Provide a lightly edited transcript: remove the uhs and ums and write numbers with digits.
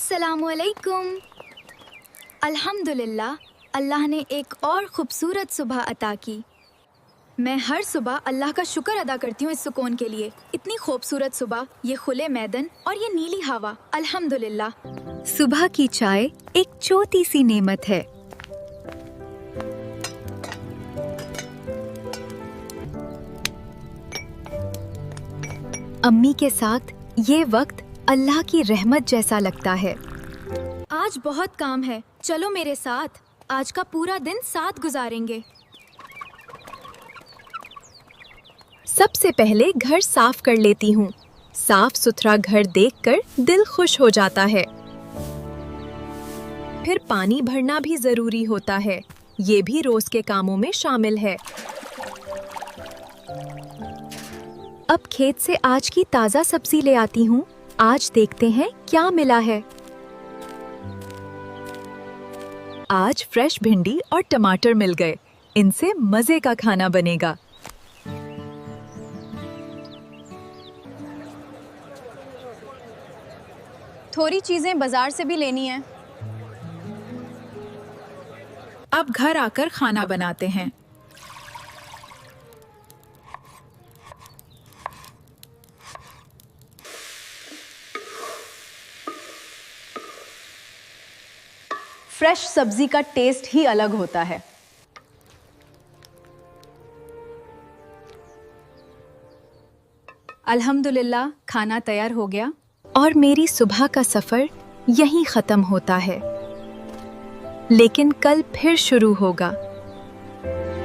अस्सलामुअलैकुम। अल्हम्दुलिल्लाह, अल्लाह ने एक और खूबसूरत सुबह अता की। मैं हर सुबह अल्लाह का शुक्र अदा करती हूँ इस सुकून के लिए। इतनी खूबसूरत सुबह, ये खुले मैदान और ये नीली हवा, अल्हम्दुलिल्लाह। सुबह की चाय एक छोटी सी नेमत है। अम्मी के साथ ये वक्त अल्लाह की रहमत जैसा लगता है। आज बहुत काम है, चलो मेरे साथ। आज का पूरा दिन साथ गुजारेंगे। सबसे पहले घर साफ कर लेती हूँ। साफ सुथरा घर देखकर दिल खुश हो जाता है। फिर पानी भरना भी जरूरी होता है। ये भी रोज के कामों में शामिल है। अब खेत से आज की ताजा सब्जी ले आती हूँ। आज देखते हैं क्या मिला है। आज फ्रेश भिंडी और टमाटर मिल गए। इनसे मजे का खाना बनेगा। थोड़ी चीजें बाजार से भी लेनी है। अब घर आकर खाना बनाते हैं। फ्रेश सब्जी का टेस्ट ही अलग होता है। अल्हम्दुलिल्लाह, खाना तैयार हो गया। और मेरी सुबह का सफर यहीं खत्म होता है। लेकिन कल फिर शुरू होगा।